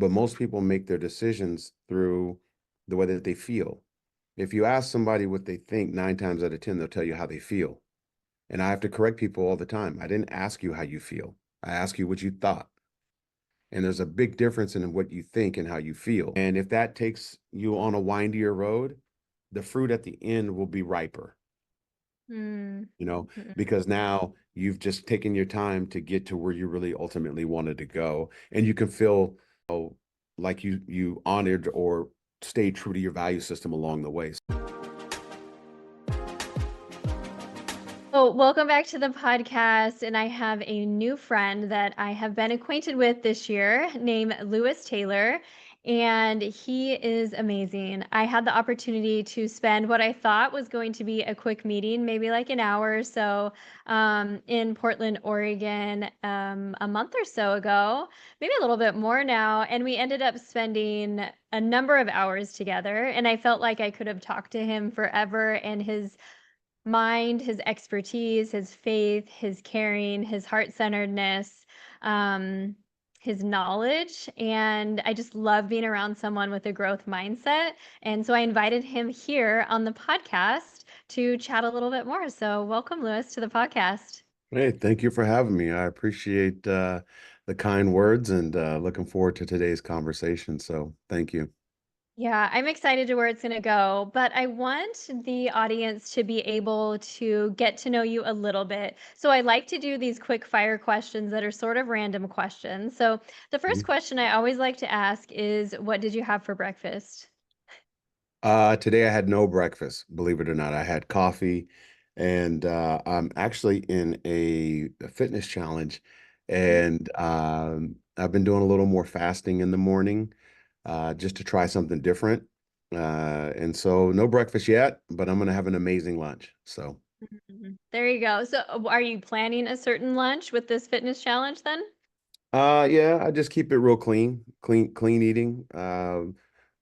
but most people make their decisions through the way that they feel. If you ask somebody what they think, 9 times out of 10, they'll tell you how they feel. And I have to correct people all the time. I didn't ask you how you feel. I asked you what you thought. And there's a big difference in what you think and how you feel. And if that takes you on a windier road, the fruit at the end will be riper, Mm. Mhm. because now you've just taken your time to get to where you really ultimately wanted to go. And you can feel like you honored or stayed true to your value system along the way. Oh, welcome back to the podcast. And I have a new friend that I have been acquainted with this year named Lewis Taylor. And he is amazing. I had the opportunity to spend what I thought was going to be a quick meeting, maybe like an hour or so, in Portland, Oregon, a month or so ago, maybe a little bit more now. And we ended up spending a number of hours together. And I felt like I could have talked to him forever. And his mind, his expertise, his faith, his caring, his heart-centeredness, um, his knowledge, and I just love being around someone with a growth mindset, and so I invited him here on the podcast to chat a little bit more. So welcome, Lewis, to the podcast. Hey, thank you for having me. I appreciate the kind words, and looking forward to today's conversation. So thank you. Yeah, I'm excited to where it's going to go, but I want the audience to be able to get to know you a little bit. So I like to do these quick fire questions that are sort of random questions. So the first Mhm. question I always like to ask is, what did you have for breakfast? Today I had no breakfast, believe it or not. I had coffee, and I'm actually in a fitness challenge, Mhm. and I've been doing a little more fasting in the morning, just to try something different. And so no breakfast yet, but I'm gonna have an amazing lunch. So, Mhm. There you go. So are you planning a certain lunch with this fitness challenge then? yeah, I just keep it real clean eating.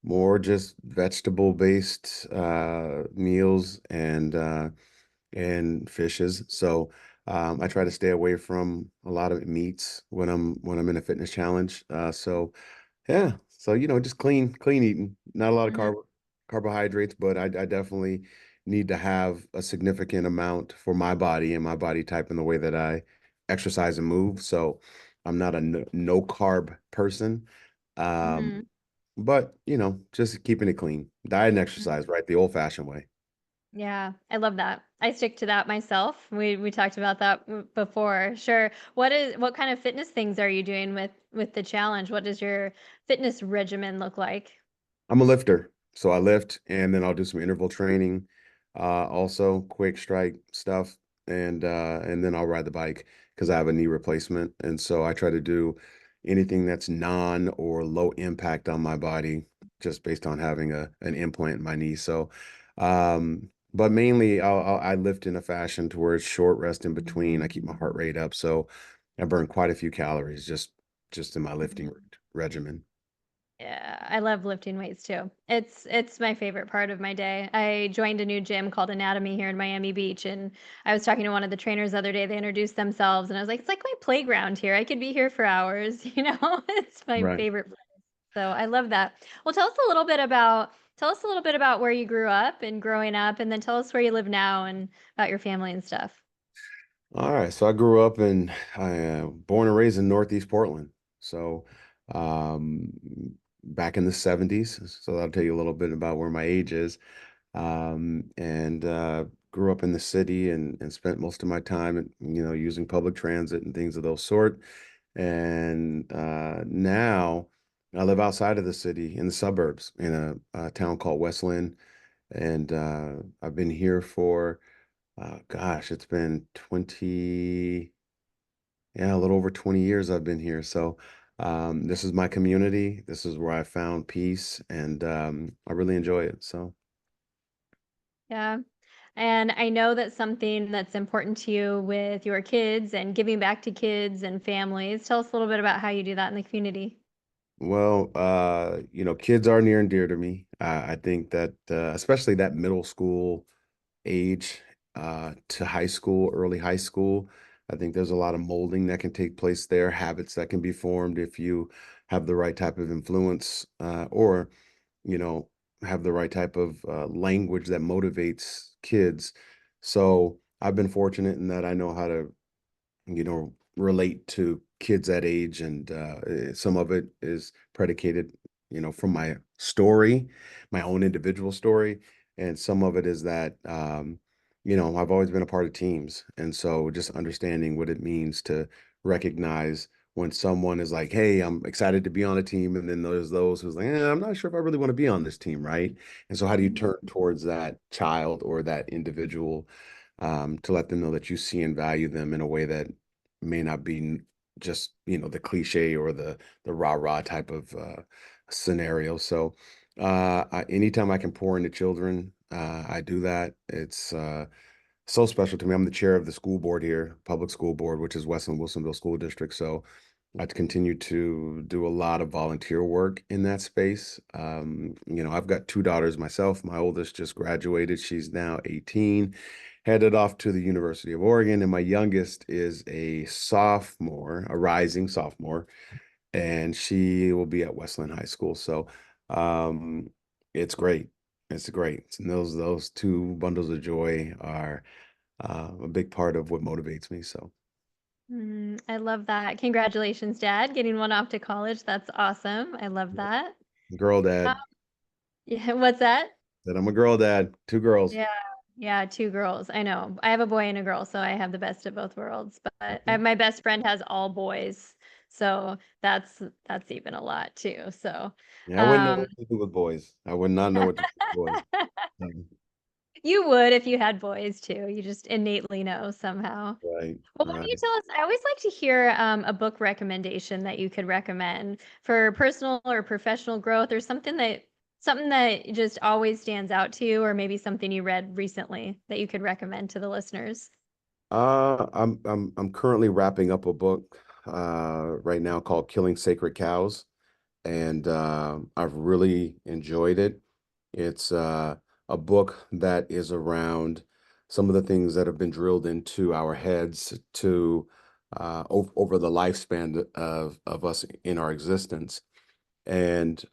More just vegetable based meals and fishes. So I try to stay away from a lot of meats when I'm in a fitness challenge. So yeah, so just clean eating. Not a lot of Mhm. carbohydrates, but I definitely need to have a significant amount for my body and my body type and the way that I exercise and move. So I'm not a no carb person. Mhm. But just keeping it clean. Diet and exercise, right? The old fashioned way. Yeah, I love that. I stick to that myself. We talked about that before. Sure. What kind of fitness things are you doing with the challenge? What does your fitness regimen look like? I'm a lifter, so I lift and then I'll do some interval training, also quick strike stuff, and then I'll ride the bike because I have a knee replacement, and so I try to do anything that's non or low impact on my body, just based on having an implant in my knee. So, but mainly I lift in a fashion to where it's short rest in between. I keep my heart rate up, so I burn quite a few calories just in my lifting regimen. Yeah, I love lifting weights too. It's my favorite part of my day. I joined a new gym called Anatomy here in Miami Beach, and I was talking to one of the trainers the other day. They introduced themselves, and I was like, "It's like my playground here. I could be here for hours." It's my Right. favorite place. So I love that. Well, tell us a little bit about where you grew up and growing up, and then tell us where you live now and about your family and stuff. All right. So I grew up born and raised in Northeast Portland. So um, back in the 70s. So that'll tell you a little bit about where my age is. And grew up in the city and spent most of my time, using public transit and things of those sort. And now I live outside of the city in the suburbs in a town called Westland. And I've been here for gosh, it's been 20, yeah, a little over 20 years I've been here. So this is my community. This is where I found peace, and I really enjoy it. So, Yeah. And I know that's something that's important to you with your kids and giving back to kids and families. Tell us a little bit about how you do that in the community. well, kids are near and dear to me. I think that especially that middle school age to high school, early high school. I think there's a lot of molding that can take place there, habits that can be formed if you have the right type of influence, or, you know, have the right type of language that motivates kids. So I've been fortunate in that I know how to, relate to kids that age. And some of it is predicated, from my story, my own individual story. And some of it is that, I've always been a part of teams. And so just understanding what it means to recognize when someone is like, hey, I'm excited to be on a team. And then there's those who's like, I'm not sure if I really want to be on this team, right? And so how do you turn towards that child or that individual, to let them know that you see and value them in a way that may not be just, the cliche or the rah-rah type of scenario. So anytime I can pour into children, I do that. It's so special to me. I'm the chair of the school board here, public school board, which is Westland Wilsonville School District. So I continue to do a lot of volunteer work in that space. I've got two daughters myself. My oldest just graduated. She's now 18, headed off to the University of Oregon, and my youngest is a sophomore, a rising sophomore, and she will be at Westland High School. So um, it's great. It's great. And those two bundles of joy are a big part of what motivates me. So, I love that. Congratulations, Dad, getting one off to college. That's awesome. I love yep. that. Girl Uh, dad. yeah, what's that? That I'm a girl dad. Two girls. Yeah, yeah, 2 girls. I know. I have a boy and a girl, so I have the best of both worlds, but Okay. my best friend has all boys, so that's even a lot too, so, Yeah, I wouldn't know um what to do with boys. I would not know what to do with boys. Um, You would if you had boys too, you just innately know somehow. right, Well, why don't you right. tell us I always like to hear, a book recommendation that you could recommend for personal or professional growth or something that just always stands out to you or maybe something you read recently that you could recommend to the listeners. I'm currently wrapping up a book right now called Killing Sacred Cows, and I've really enjoyed it. It's a book that is around some of the things that have been drilled into our heads to over the lifespan of us in our existence. And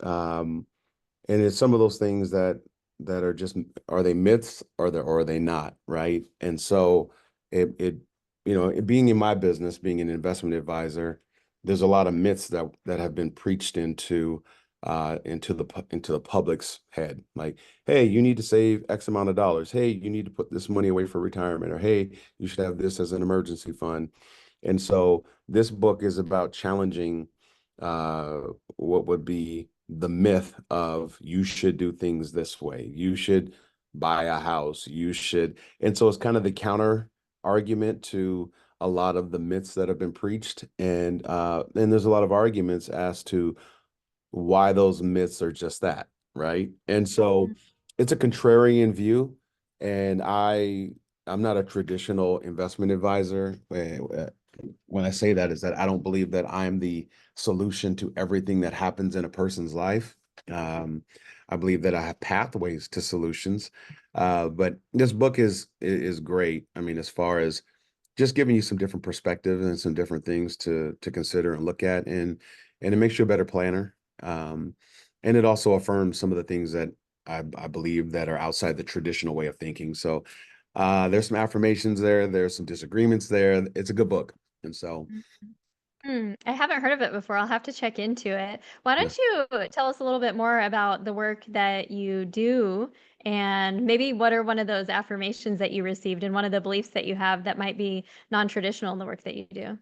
and it's some of those things that are just, are they myths or are they not, right? And so it it being in my business, being an investment advisor, there's a lot of myths that have been preached into the public's head, like, hey, you need to save X amount of dollars, hey, you need to put this money away for retirement, or hey, you should have this as an emergency fund. And so this book is about challenging uh, what would be the myth of you should do things this way. You should buy a house. You should. And so it's kind of the counter argument to a lot of the myths that have been preached. And there's a lot of arguments as to why those myths are just that, right? And so Mm, it's a contrarian view. And I'm not a traditional investment advisor. When I say that is that I don't believe that I'm the solution to everything that happens in a person's life. Um, I believe that I have pathways to solutions. But this book is great. I mean, as far as just giving you some different perspectives and some different things to consider and look at, and it makes you a better planner. And it also affirms some of the things that I believe that are outside the traditional way of thinking. So there's some affirmations there, there's some disagreements there. It's a good book. And so mm, I haven't heard of it before. I'll have to check into it. Why yeah. don't you tell us a little bit more about the work that you do and maybe what are one of those affirmations that you received and one of the beliefs that you have that might be non-traditional in the work that you do?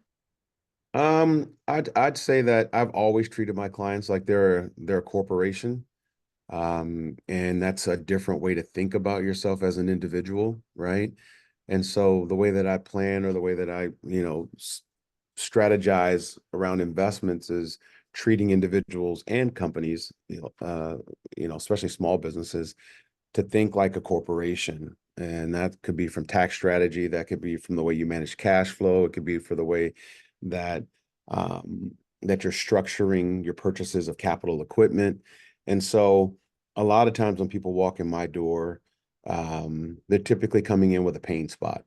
I'd say that I've always treated my clients like they're a corporation. And that's a different way to think about yourself as an individual, right? And so the way that I plan, or the way that I, strategize around investments, is treating individuals and companies, especially small businesses, to think like a corporation. And that could be from tax strategy, that could be from the way you manage cash flow, it could be for the way that that you're structuring your purchases of capital equipment. And so a lot of times when people walk in my door, they're typically coming in with a pain spot.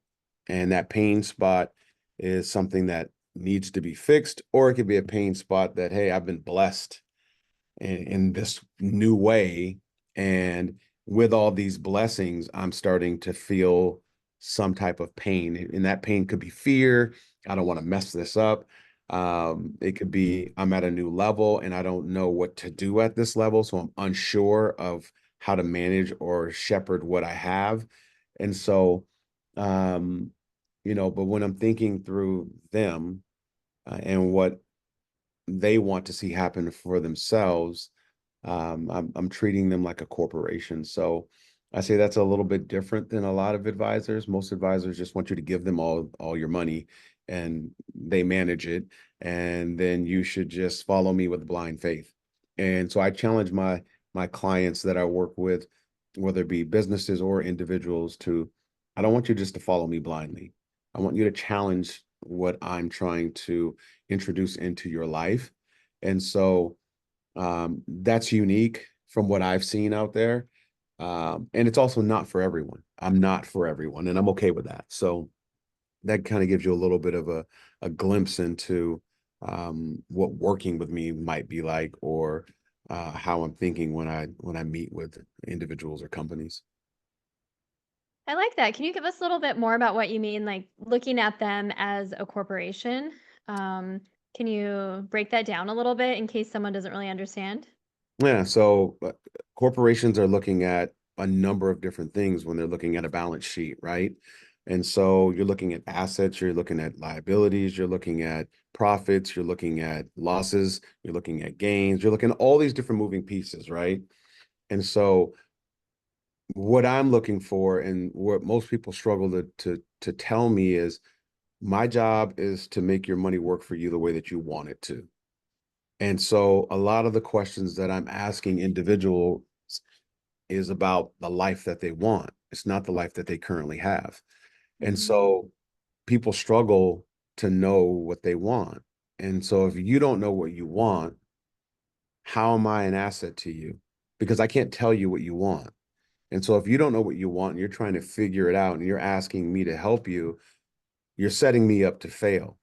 And that pain spot is something that needs to be fixed, or it could be a pain spot that, hey, I've been blessed in this new way. And with all these blessings, I'm starting to feel some type of pain. And that pain could be fear. I don't want to mess this up. It could be I'm at a new level and I don't know what to do at this level. So I'm unsure of how to manage or shepherd what I have. And so, um, but when I'm thinking through them and what they want to see happen for themselves, I'm treating them like a corporation. So I say that's a little bit different than a lot of advisors. Most advisors just want you to give them all your money and they manage it. And then you should just follow me with blind faith. And so I challenge my clients that I work with, whether it be businesses or individuals, to I don't want you just to follow me blindly. I want you to challenge what I'm trying to introduce into your life. And so that's unique from what I've seen out there. And it's also not for everyone. I'm not for everyone, and I'm okay with that. So that kind of gives you a little bit of a glimpse into what working with me might be like, or how I'm thinking when I meet with individuals or companies. I like that. Can you give us a little bit more about what you mean, like looking at them as a corporation? Um, can you break that down a little bit in case someone doesn't really understand? Yeah, so corporations are looking at a number of different things when they're looking at a balance sheet, right? And so you're looking at assets, you're looking at liabilities, you're looking at profits, you're looking at losses, you're looking at gains, you're looking at all these different moving pieces, right? And so what I'm looking for and what most people struggle to tell me is my job is to make your money work for you the way that you want it to. And so a lot of the questions that I'm asking individuals is about the life that they want. It's not the life that they currently have. And Mhm. so people struggle to know what they want. And so if you don't know what you want, how am I an asset to you? Because I can't tell you what you want. And so if you don't know what you want and you're trying to figure it out and you're asking me to help you, you're setting me up to fail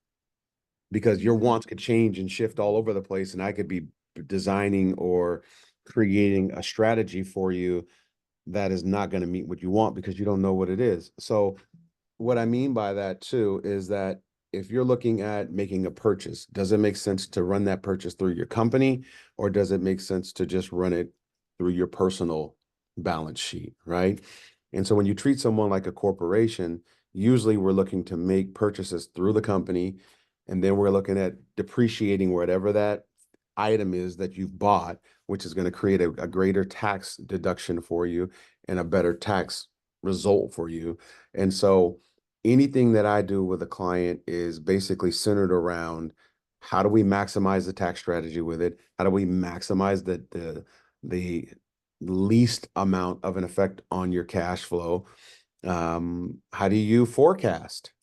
because your Mhm. wants could change and shift all over the place. And I could be designing or creating a strategy for you that is not going to meet what you want because you don't know what it is. So what I mean by that too is that if you're looking at making a purchase, does it make sense to run that purchase through your company, or does it make sense to just run it through your personal balance sheet, right? And so when you treat someone like a corporation, usually we're looking to make purchases through the company, and then we're looking at depreciating whatever that item is that you've bought, which is going to create a greater tax deduction for you and a better tax result for you. And so anything that I do with a client is basically centered around how do we maximize the tax strategy with it? How do we maximize the least amount of an effect on your cash flow? How do you forecast,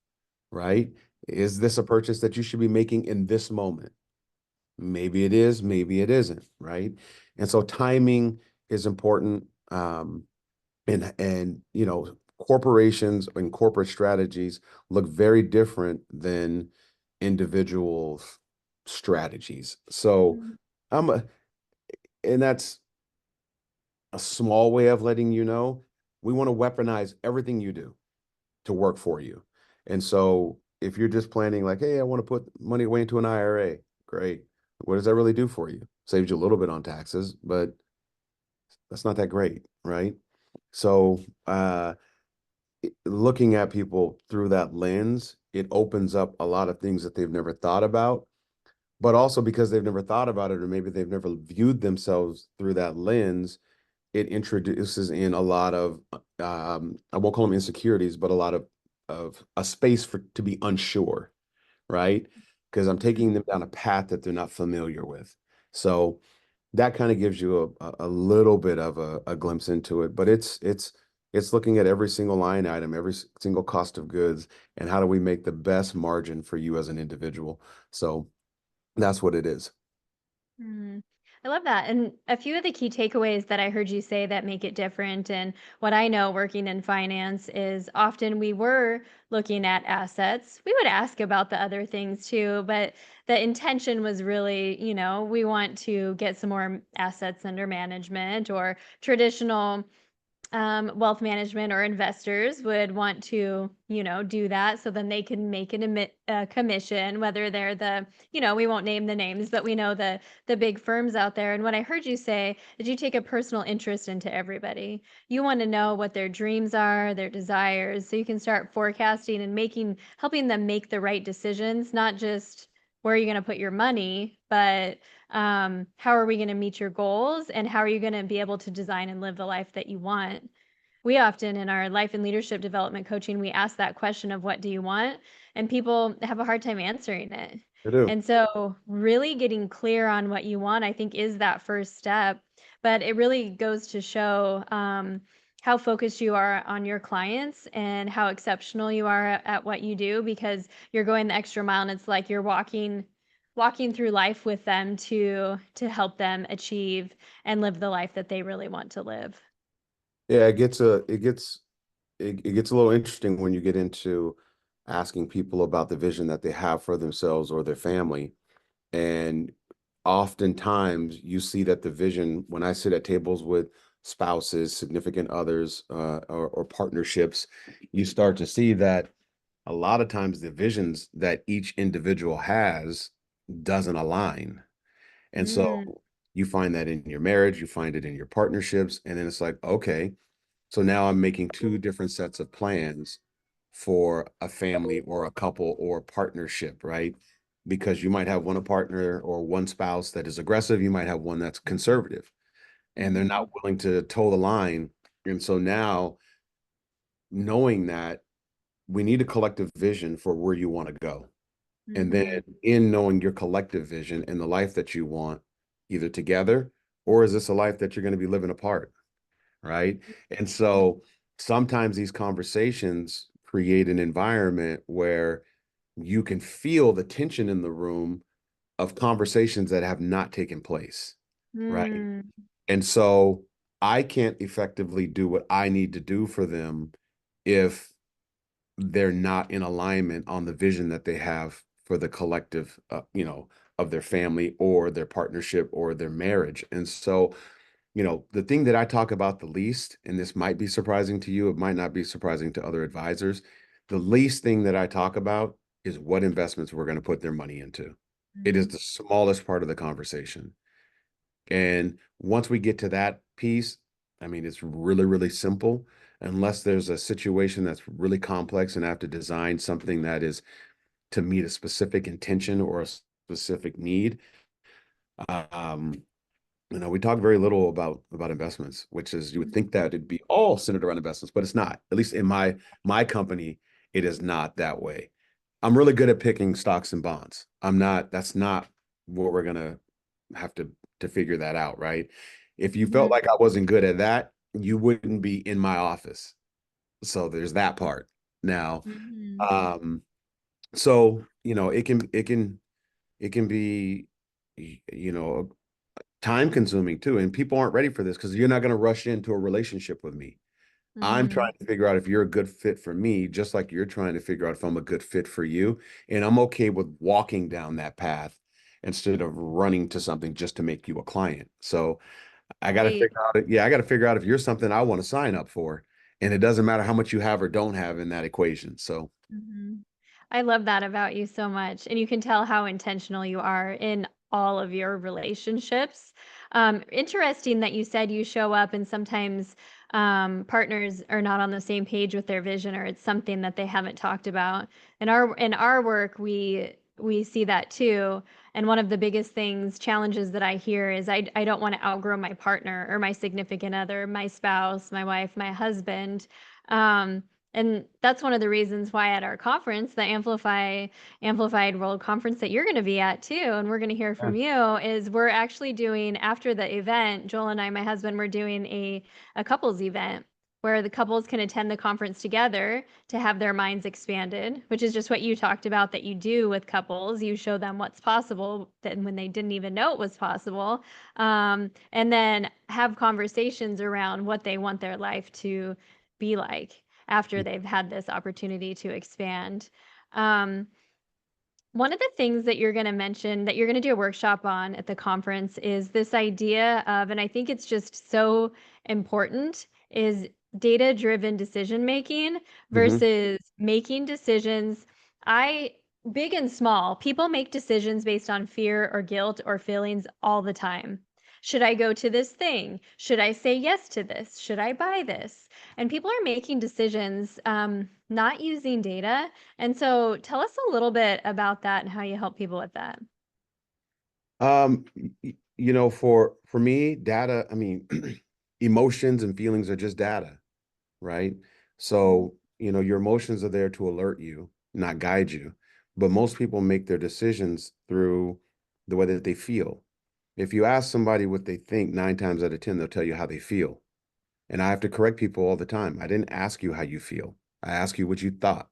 right? Is this a purchase that you should be making in this moment? Maybe it is, maybe it isn't, right? And so timing is important. And corporations and corporate strategies look very different than individual strategies. So Mhm. I'm a, and that's a small way of letting you know we want to weaponize everything you do to work for you. And so if you're just planning like, hey, I want to put money away into an IRA, great. What does that really do for you? Saves you a little bit on taxes, but that's not that great, right? So looking at people through that lens, it opens up a lot of things that they've never thought about. But also because they've never thought about it, or maybe they've never viewed themselves through that lens, it introduces in a lot of I won't call them insecurities, but a lot of a space for to be unsure, right? Because I'm taking them down a path that they're not familiar with. So that kind of gives you a little bit of a glimpse into it, but it's looking at every single line item, every single cost of goods, and how do we make the best margin for you as an individual. So that's what it is. Mm. I love that. And a few of the key takeaways that I heard you say that make it different, and what I know working in finance is often we were looking at assets. We would ask about the other things too, but the intention was really, we want to get some more assets under management, or traditional wealth management or investors would want to, do that so then they can make a commission, whether they're the, we won't name the names, but we know the big firms out there. And what I heard you say is you take a personal interest into everybody. You want to know what their dreams are, their desires, so you can start forecasting and helping them make the right decisions, not just where are you going to put your money, but how are we going to meet your goals, and how are you going to be able to design and live the life that you want? We often in our life and leadership development coaching, we ask that question of what do you want? And people have a hard time answering it. I do. And so really getting clear on what you want, I think, is that first step. But it really goes to show how focused you are on your clients and how exceptional you are at what you do, because you're going the extra mile, and it's like you're walking through life with them to help them achieve and live the life that they really want to live. Yeah, it gets a little interesting when you get into asking people about the vision that they have for themselves or their family. And oftentimes you see that the vision, when I sit at tables with spouses, significant others, or partnerships, you start to see that a lot of times the visions that each individual has doesn't align. And so Mm, you find that in your marriage, you find it in your partnerships, and then it's like, okay, so now I'm making two different sets of plans for a family or a couple or a partnership, right? Because you might have one partner or one spouse that is aggressive, you might have one that's conservative, and they're mhm, not willing to toe the line. And so now, knowing that, we need a collective vision for where you want to go. And then mhm, in knowing your collective vision and the life that you want, either together, or is this a life that you're going to be living apart? Right. And so sometimes these conversations create an environment where you can feel the tension in the room of conversations that have not taken place. Right. mm, And so I can't effectively do what I need to do for them if they're not in alignment on the vision that they have for the collective, of their family or their partnership or their marriage. And so, the thing that I talk about the least, and this might be surprising to you, it might not be surprising to other advisors, the least thing that I talk about is what investments we're going to put their money into. It is mm, the smallest part of the conversation. And once we get to that piece, I mean, it's really, really simple. Unless there's a situation that's really complex and I have to design something that is to meet a specific intention or a specific need. Um, we talk very little about investments, which is, you would think that it'd be all centered around investments, but it's not. At least in my company, it is not that way. I'm really good at picking stocks and bonds. I'm not. That's not what we're gonna have to figure that out, right? If you felt mhm, like I wasn't good at that, you wouldn't be in my office. So there's that part. Now, mhm, um, so it can be, time consuming too. And people aren't ready for this because you're not going to rush into a relationship with me. I'm mhm. trying to figure out if you're a good fit for me, just like you're trying to figure out if I'm a good fit for you. And I'm okay with walking down that path instead of running to something just to make you a client. So I got to Right. figure out, yeah, I got to figure out if you're something I want to sign up for. And it doesn't matter how much you have or don't have in that equation. So Mhm. I love that about you so much, and you can tell how intentional you are in all of your relationships. Interesting that you said you show up and sometimes partners are not on the same page with their vision, or it's something that they haven't talked about. In our work, we see that too. And one of the biggest challenges that I hear is I don't want to outgrow my partner or my significant other, my spouse, my wife, my husband. Um, and that's one of the reasons why at our conference, the Amplified World Conference that you're going to be at too, and we're going to hear yeah. from you, is we're actually doing, after the event, Joel and I, my husband, we're doing a couples event. where the couples can attend the conference together to have their minds expanded, which is just what you talked about that you do with couples. You show them what's possible then when they didn't even know it was possible. And then have conversations around what they want their life to be like after they've had this opportunity to expand. Um, One of the things that you're going to mention that you're going to do a workshop on at the conference is this idea of, and I think it's just so important, is data-driven decision making Hmm. versus making decisions. I, big and small, people make decisions based on fear or guilt or feelings all the time. Should I go to this thing? Should I say yes to this? Should I buy this? And people are making decisions not using data. And so tell us a little bit about that and how you help people with that. For me, data, I mean, emotions and feelings are just data, right? Mhm. So, your emotions are there to alert you, not guide you. But most people make their decisions through the way that they feel. If you ask somebody what they think, 9 times out of 10, they'll tell you how they feel. And I have to correct people all the time. I didn't ask you how you feel. I asked you what you thought.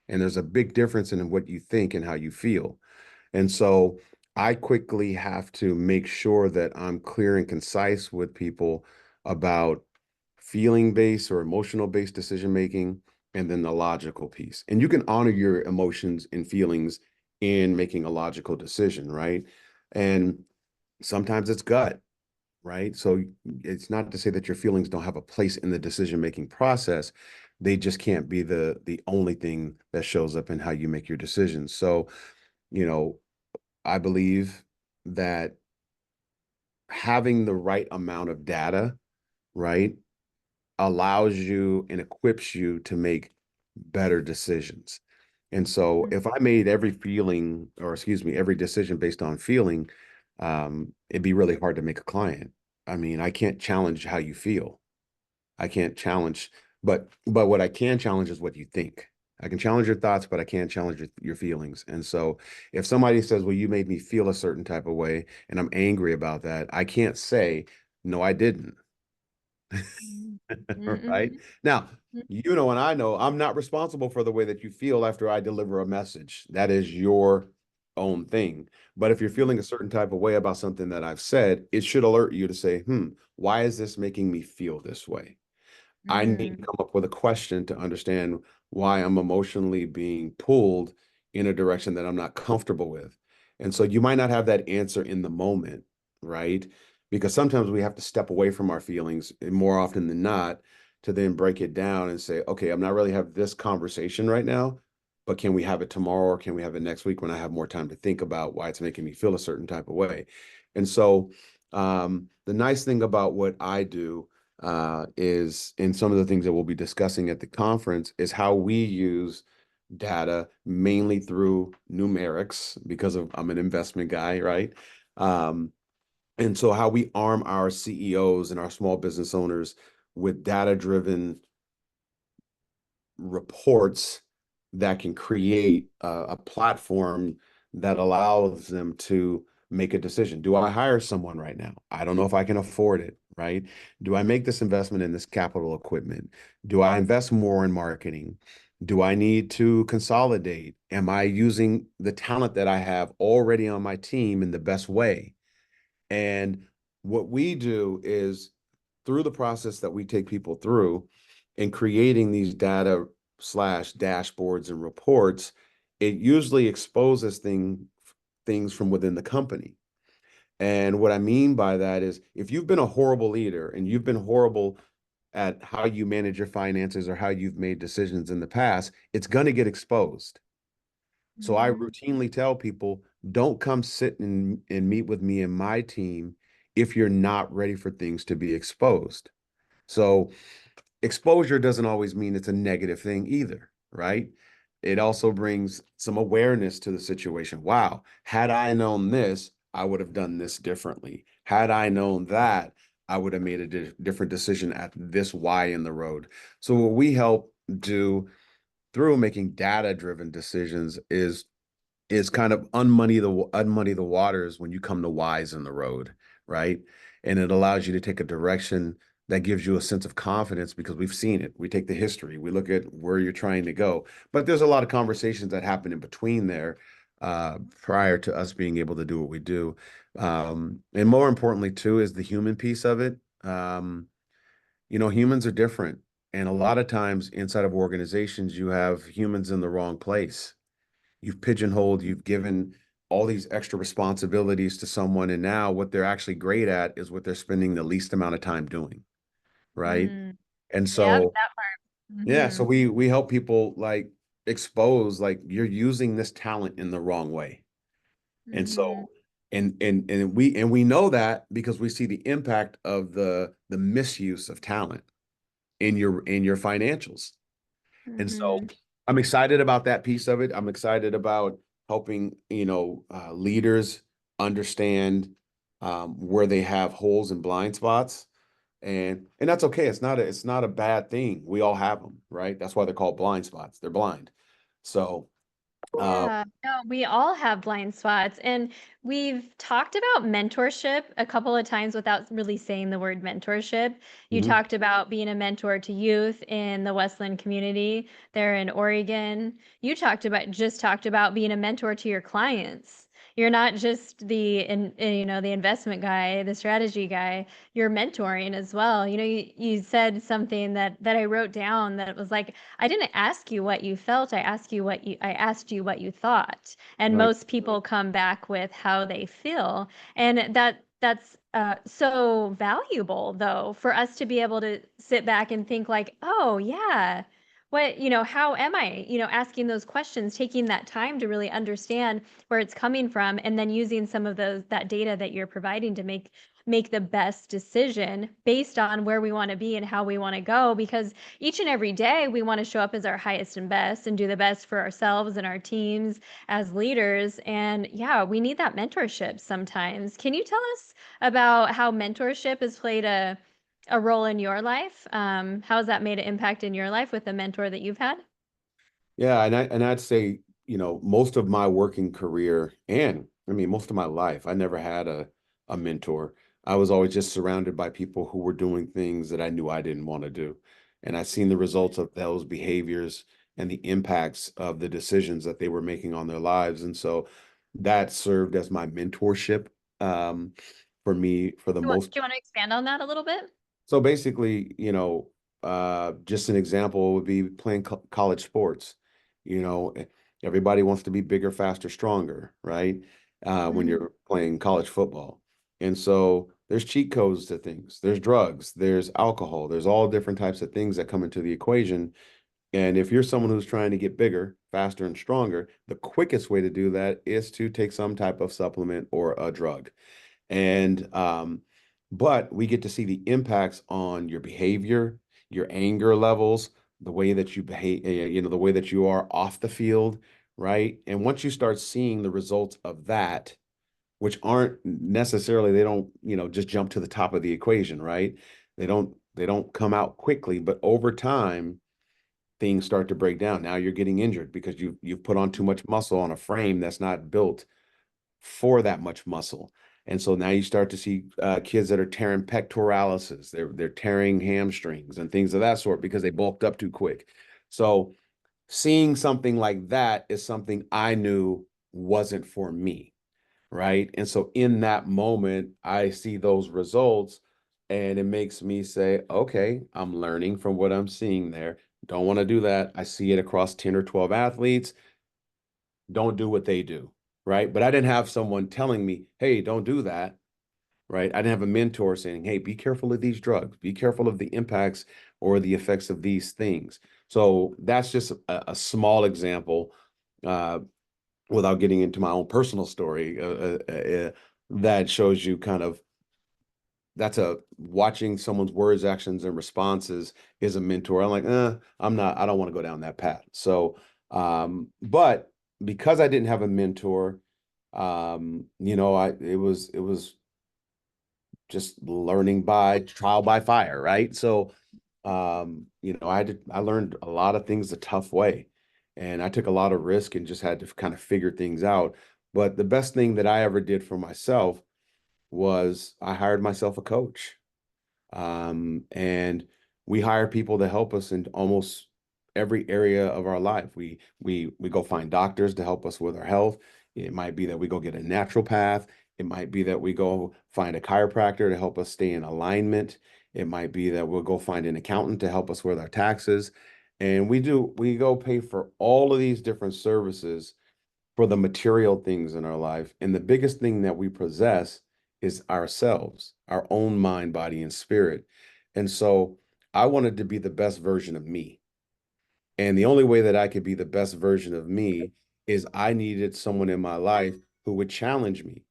And there's a big difference in what you think and how you feel. And so I quickly have to make sure that I'm clear and concise with people about feeling based or emotional based decision making, and then the logical piece. And you can honor your emotions and feelings in making a logical decision, right? And sometimes it's gut, right? So it's not to say that your feelings don't have a place in the decision making process. They just can't be the only thing that shows up in how you make your decisions. So, you know, I believe that having the right amount of data, right, allows you and equips you to make better decisions. And so if I made every feeling, or excuse me, every decision based on feeling, it'd be really hard to make a client. I mean, I can't challenge how you feel. I can't challenge, but what I can challenge is what you think. I can challenge your thoughts, but I can't challenge your feelings. And so if somebody says, well, you made me feel a certain type of way, and I'm angry about that, I can't say, no, I didn't. Mhm. Right? Mhm. Now, Mhm. and I know I'm not responsible for the way that you feel after I deliver a message. That is your own thing. But if you're feeling a certain type of way about something that I've said, it should alert you to say, why is this making me feel this way? I need to Mhm. come up with a question to understand why I'm emotionally being pulled in a direction that I'm not comfortable with. And so you might not have that answer in the moment, right? Because sometimes we have to step away from our feelings, and more often than not, to then break it down and say, okay, I'm not really have this conversation right now, but can we have it tomorrow or can we have it next week when I have more time to think about why it's making me feel a certain type of way? And so the nice thing about what I do is in some of the things that we'll be discussing at the conference is how we use data mainly through numerics because of I'm an investment guy, right? Um, and so how we arm our CEOs and our small business owners with data-driven reports that can create a platform that allows them to make a decision. Do I hire someone right now? I don't know if I can afford it, right? Do I make this investment in this capital equipment? Do I invest more in marketing? Do I need to consolidate? Am I using the talent that I have already on my team in the best way? And what we do is through the process that we take people through in creating these data slash dashboards and reports, it usually exposes things from within the company. And what I mean by that is if you've been a horrible leader and you've been horrible at how you manage your finances or how you've made decisions in the past, it's going to get exposed. So I Mhm. routinely tell people, don't come sit and meet with me and my team if you're not ready for things to be exposed. So exposure doesn't always mean it's a negative thing either, right? It also brings some awareness to the situation. Wow, had I known this, I would have done this differently. Had I known that, I would have made a different decision at this Y in the road. So what we help do through making data-driven decisions is kind of unmuddy the waters when you come to whys in the road, right? And it allows you to take a direction that gives you a sense of confidence because we've seen it. We take the history, we look at where you're trying to go. But there's a lot of conversations that happen in between there prior to us being able to do what we do. And more importantly, too, is the human piece of it. Humans are different. And a lot of times inside of organizations, you have humans in the wrong place. You've pigeonholed, you've given all these extra responsibilities to someone, and now what they're actually great at is what they're spending the least amount of time doing, right? Mm. And Yep, so, that part. yeah, so Mhm. we help people like expose like you're using this talent in the wrong way. And Mhm. so and we know that because we see the impact of the misuse of talent in your financials. And so Mhm. I'm excited about that piece of it. I'm excited about helping, leaders understand where they have holes and blind spots. And that's okay. It's not a bad thing. We all have them, right? That's why they're called blind spots. They're blind. So, uh, Yeah, no, we all have blind spots. And we've talked about mentorship a couple of times without really saying the word mentorship. You mhm. talked about being a mentor to youth in the Westland community there in Oregon. You talked about being a mentor to your clients. You're not just the investment guy, the strategy guy. You're mentoring as well. You said something that I wrote down that was like, I didn't ask you what you felt. I asked you what you thought. And Right. most people come back with how they feel. And that's so valuable though for us to be able to sit back and think like, oh yeah, how am I, asking those questions, taking that time to really understand where it's coming from, and then using some of that data that you're providing to make the best decision based on where we want to be and how we want to go, because each and every day we want to show up as our highest and best and do the best for ourselves and our teams as leaders. And yeah, we need that mentorship sometimes. Can you tell us about how mentorship has played a role in your life? How has that made an impact in your life with the mentor that you've had? Yeah, and I'd say, most of my working career and I mean most of my life, I never had a mentor. I was always just surrounded by people who were doing things that I knew I didn't want to do. And I seen the results of those behaviors and the impacts of the decisions that they were making on their lives. And so that served as my mentorship for me for the most. Do you want to expand on that a little bit? So basically, just an example would be playing college sports. You know, everybody wants to be bigger, faster, stronger, right? When Mhm. you're playing college football. And so there's cheat codes to things. There's drugs, there's alcohol, there's all different types of things that come into the equation. And if you're someone who's trying to get bigger, faster, and stronger, the quickest way to do that is to take some type of supplement or a drug. And but we get to see the impacts on your behavior, your anger levels, the way that you behave, the way that you are off the field, right? And once you start seeing the results of that, which aren't necessarily, they don't, just jump to the top of the equation, right? They don't come out quickly, but over time, things start to break down. Now you're getting injured because you've put on too much muscle on a frame that's not built for that much muscle. And so now you start to see kids that are tearing pectoralis, they're tearing hamstrings and things of that sort because they bulked up too quick. So seeing something like that is something I knew wasn't for me, right? And so in that moment, I see those results and it makes me say, okay, I'm learning from what I'm seeing there. Don't want to do that. I see it across 10 or 12 athletes. Don't do what they do, right? But I didn't have someone telling me, hey, don't do that, right? I didn't have a mentor saying, hey, be careful of these drugs, be careful of the impacts or the effects of these things. So that's just a small example, uh, without getting into my own personal story, that shows you kind of that's a watching someone's words, actions, and responses is a mentor. I'm like, I don't want to go down that path. So, but because I didn't have a mentor, it was just learning by trial by fire, right? So, I learned a lot of things the tough way, and I took a lot of risk and just had to kind of figure things out. But the best thing that I ever did for myself was I hired myself a coach. And we hire people to help us in almost every area of our life. We go find doctors to help us with our health. It might be that we go get a naturopath. It might be that we go find a chiropractor to help us stay in alignment. It might be that we'll go find an accountant to help us with our taxes. And we go pay for all of these different services for the material things in our life. And the biggest thing that we possess is ourselves, our own mind, body, and spirit. And so I wanted to be the best version of me. And the only way that I could be the best version of me is I needed someone in my life who would challenge me.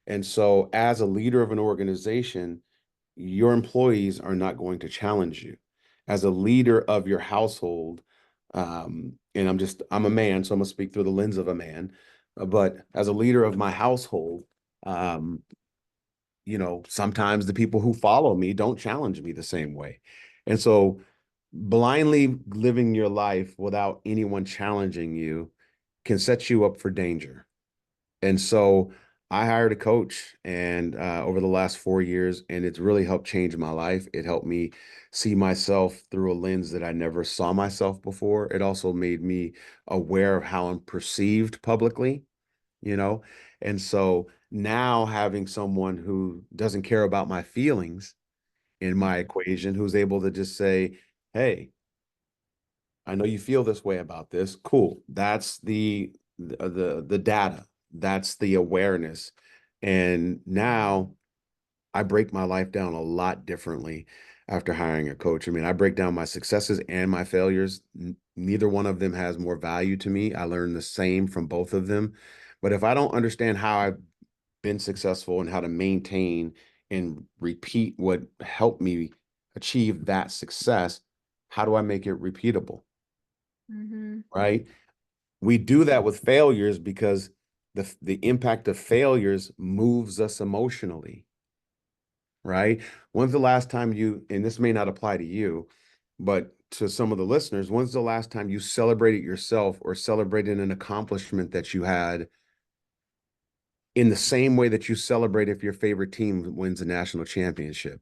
And so, as a leader of an organization, your employees are not going to challenge you. As a leader of your household, and I'm a man, so I'm gonna speak through the lens of a man. But as a leader of my household, um, sometimes the people who follow me don't challenge me the same way. And so blindly living your life without anyone challenging you can set you up for danger. And so I hired a coach and over the last 4 years, and it's really helped change my life. It helped me see myself through a lens that I never saw myself before. It also made me aware of how I'm perceived publicly, you know? And so now having someone who doesn't care about my feelings in my Mhm. equation, who's able to just say, hey, I know you feel this way about this. Cool. That's the data. That's the awareness. And now I break my life down a lot differently after hiring a coach. I mean, I break down my successes and my failures. Neither one of them has more value to me. I learn the same from both of them. But if I don't understand how I've been successful and how to maintain and repeat what helped me achieve that success, how do I make it repeatable? Mhm. Right? We do that with failures because the impact of failures moves us emotionally, right? When's the last time you, and this may not apply to you, but to some of the listeners, when's the last time you celebrated yourself or celebrated an accomplishment that you had in the same way that you celebrate if your favorite team wins a national championship,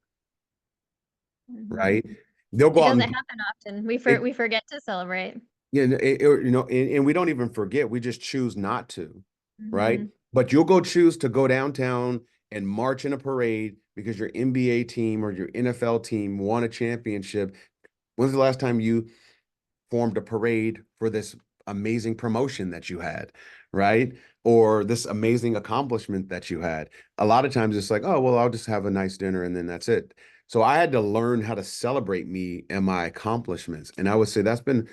Mhm. right? They'll It go out doesn't and happen often. We it, forget to celebrate. yeah, and we don't even forget. We just choose not to, right? Mhm. But you'll go choose to go downtown and march in a parade because your NBA team or your NFL team won a championship. When's the last time you formed a parade for this amazing promotion that you had, right? Or this amazing accomplishment that you had? A lot of times it's like, oh, well, I'll just have a nice dinner and then that's it. So I had to learn how to celebrate me and my accomplishments. And I would say that's been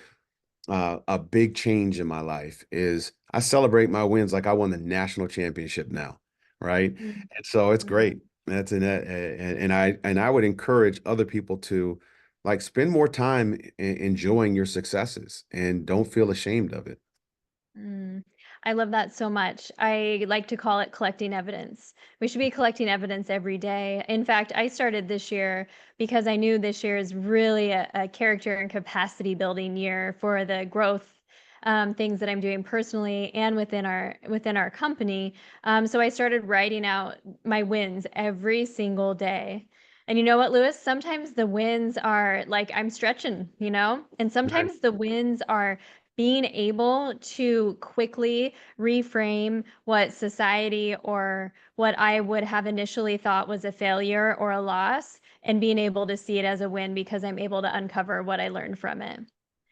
a big change in my life is I celebrate my wins like I won the national championship now, right? Mhm. And so it's great. That's and I would encourage other people to like spend more time enjoying your successes and don't feel ashamed of it. Mm. I love that so much. I like to call it collecting evidence. We should be collecting evidence every day. In fact, I started this year because I knew this year is really a character and capacity building year for the growth things that I'm doing personally and within our company. So I started writing out my wins every single day. And you know what, Lewis? Sometimes the wins are like I'm stretching, and Right. sometimes the wins are being able to quickly reframe what society or what I would have initially thought was a failure or a loss, and being able to see it as a win because I'm able to uncover what I learned from it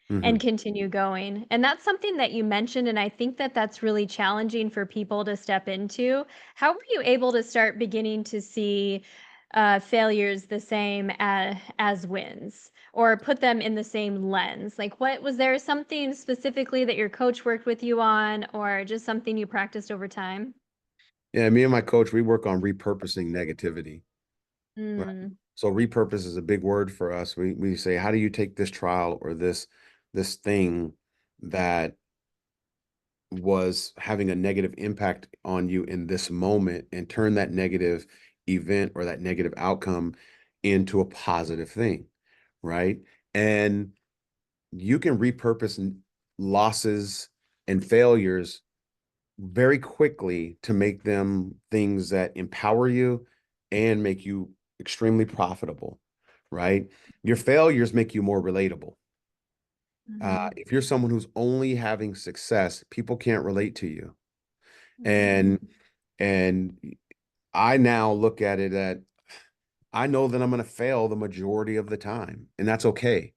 Hmm. and continue going. And that's something that you mentioned, and I think that that's really challenging for people to step into. How were you able to start beginning to see failures the same as wins, or put them in the same lens? Like, what was there something specifically that your coach worked with you on, or just something you practiced over time? Yeah, me and my coach, we work on repurposing negativity. Right. Mm, So repurpose is a big word for us. We say, how do you take this trial or this thing that was having a negative impact on you in this moment and turn that negative event or that negative outcome into a positive thing, right? And you can repurpose losses and failures very quickly to make them things that empower you and make you extremely profitable. right? Your failures make you more relatable. Mhm. If you're someone who's only having success, people can't relate to you. Mhm. And and I now look at it that I know that I'm going to fail the majority of the time, and that's okay.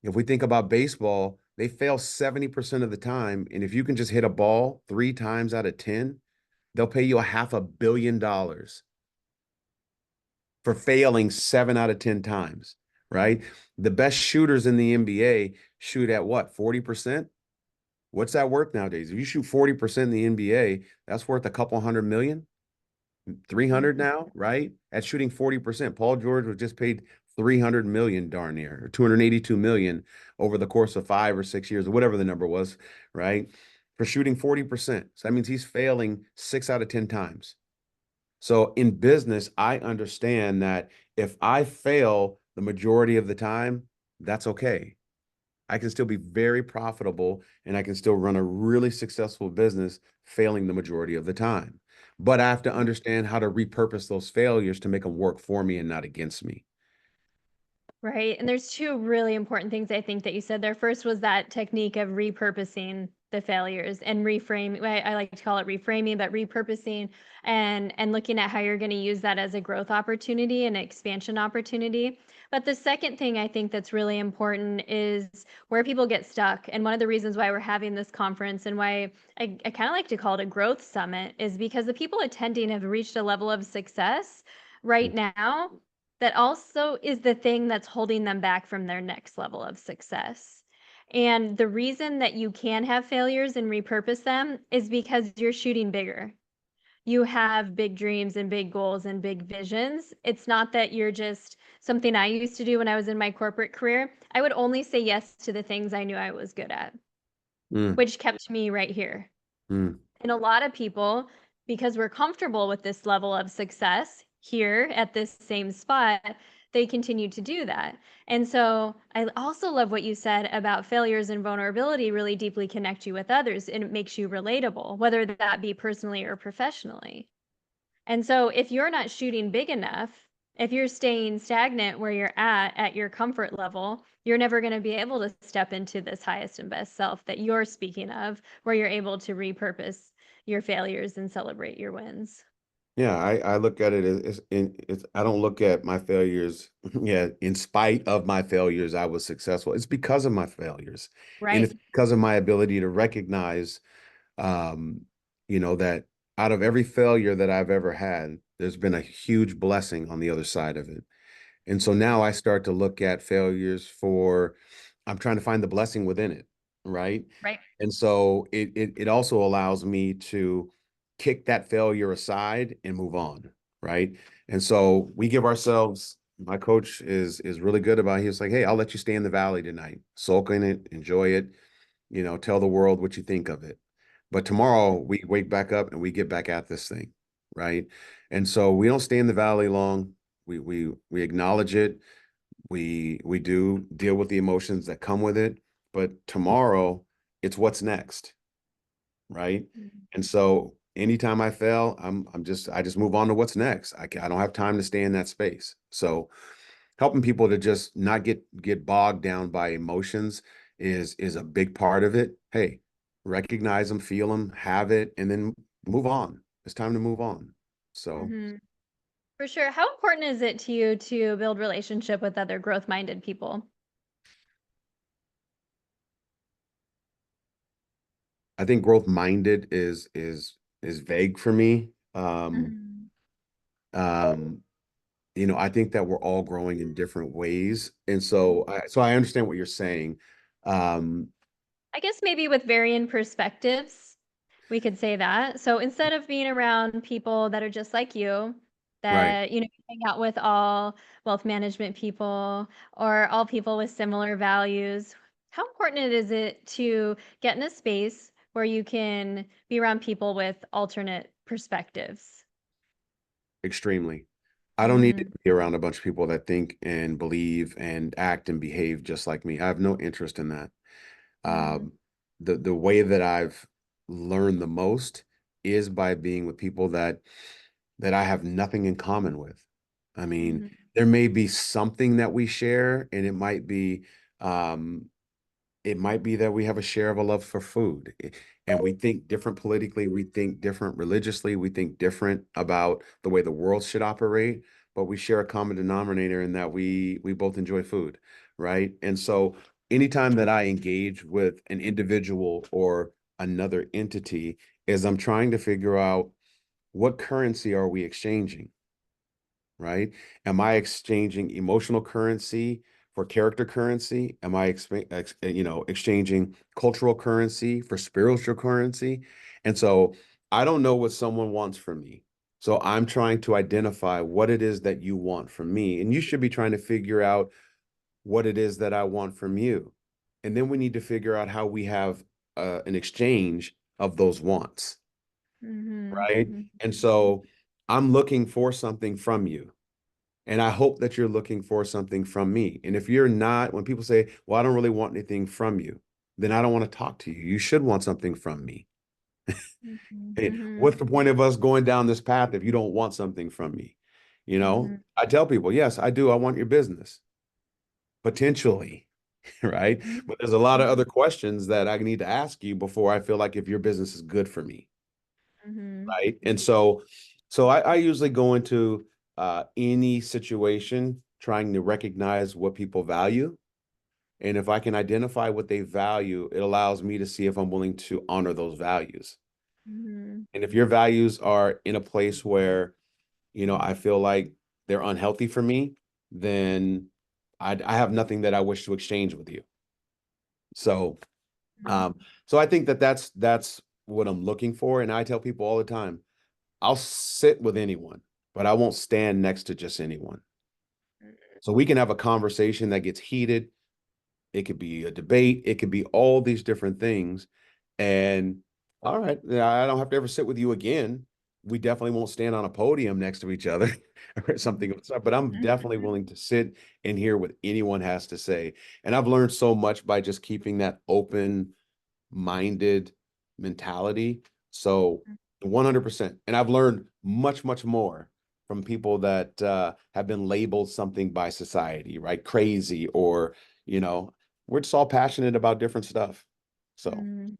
If we think about baseball, they fail 70% of the time. And if you can just hit a ball 3 times out of 10, they'll pay you a $500 million for failing 7 out of 10 times, right? The best shooters in the NBA shoot at what, 40%? What's that worth nowadays? If you shoot 40% in the NBA, that's worth a couple 100 million. 300 Mhm. now, right? At shooting 40%. Paul George was just paid 300 million darn near, or 282 million over the course of 5 or 6 years, or whatever the number was, right? For shooting 40%. So that means he's failing 6 out of 10 times. So in business, I understand that if I fail the majority of the time, that's okay. I can still be very profitable and I can still run a really successful business failing the majority of the time. But I have to understand how to repurpose those failures to make them work for me and not against me. Right, and there's 2 really important things I think that you said there. First was that technique of repurposing the failures and reframing. I like to call it reframing, but repurposing and looking at how you're gonna use that as a growth opportunity and expansion opportunity. But the second thing I think that's really important is where people get stuck, and one of the reasons why we're having this conference and why I kinda like to call it a growth summit is because the people attending have reached a level of success right now that also is the thing that's holding them back from their next level of success. And the reason that you can have failures and repurpose them is because you're shooting bigger. You have big dreams and big goals and big visions. It's not that you're just something I used to do when I was in my corporate career. I would only say yes to the things I knew I was good at, Mm, which kept me right here. mm. And a lot of people, because we're comfortable with this level of success here at this same spot, they continue to do that. And so I also love what you said about failures and vulnerability really deeply connect you with others and it makes you relatable, whether that be personally or professionally. And so if you're not shooting big enough, if you're staying stagnant where you're at your comfort level, you're never going to be able to step into this highest and best self that you're speaking of, where you're able to repurpose your failures and celebrate your wins. Yeah, I look at it as I don't look at my failures. Yeah, in spite of my failures, I was successful. It's because of my failures. And it's Right. because of my ability to recognize um, that out of every failure that I've ever had, there's been a huge blessing on the other side of it. And so now I start to look at failures for, I'm trying to find the blessing within it, right? Right. And so it also allows me to kick that failure aside and move on, right? And so we give ourselves, my coach is really good about it. He was like, hey, I'll let you stay in the valley tonight, soak in it, enjoy it, tell the world what you think of it. But tomorrow we wake back up and we get back at this thing, right? And so we don't stay in the valley long. We acknowledge it. We do deal with the emotions that come with it. But tomorrow, it's what's next, right? Mhm. And so anytime I fail, I just move on to what's next. I don't have time to stay in that space. So helping people to just not get bogged down by emotions is a big part of it. Hey, recognize them, feel them, have it, and then move on. It's time to move on. So Mhm. For sure. How important is it to you to build relationship with other growth-minded people? I think growth minded is vague for me. Mhm. Um, I think that we're all growing in different ways, and Mhm. so I understand what you're saying. Um, I guess maybe with varying perspectives, we could say that. So instead of being around people that are just like you, right. that, you hang out with all wealth management people or all people with similar values, how important is it to get in a space where you can be around people with alternate perspectives? Extremely. I don't need to Mhm. be around a bunch of people that think and believe and act and behave just like me. I have no interest in that. Mhm. Um, the way that I've learned the most is by being with people that I have nothing in common with. I mean, Mhm. there may be something that we share, and um, it might be that we have a share of a love for food. And we think different politically, we think different religiously, we think different about the way the world should operate, but we share a common denominator in that we both enjoy food, right? And so anytime that I engage with an individual or another entity, is I'm trying to figure out what currency are we exchanging, right? Am I exchanging emotional currency for character currency? Am I exchanging cultural currency for spiritual currency? And so I don't know what someone wants from me. So I'm trying to identify what it is that you want from me. And you should be trying to figure out what it is that I want from you. And then we need to figure out how we have an exchange of those wants, Mhm, right? mhm, And so I'm looking for something from you. And I hope that you're looking for something from me. And if you're not, when people say, well, I don't really want anything from you, then I don't want to talk to you. You should want something from me. mhm, Hey, mhm, what's the point of us going down this path if you don't want something from me? You know, mhm, I tell people, yes, I do. I want your business, potentially, right? mhm, But there's a lot of mhm, other questions that I need to ask you before I feel like if your business is good for me, mhm, right? And so I usually go into any situation trying to recognize what people value. And if I can identify what they value, it allows me to see if I'm willing to honor those values. mhm, And if your values are in a place where, I feel like they're unhealthy for me, then I have nothing that I wish to exchange with you. So, mhm, um, so I think that that's what I'm looking for. And I tell people all the time, I'll sit with anyone, but I won't stand next to just anyone. So we can have a conversation that gets heated. It could be a debate. It could be all these different things. And all right, yeah, I don't have to ever sit with you again. We definitely won't stand on a podium next to each other or something. But I'm mhm, definitely willing to sit and hear what anyone has to say. And I've learned so much by just keeping that open minded mentality. So 100%. And I've learned much, much more from people that have been labeled something by society, right? Crazy, or, you know, we're just all passionate about different stuff. So, mhm.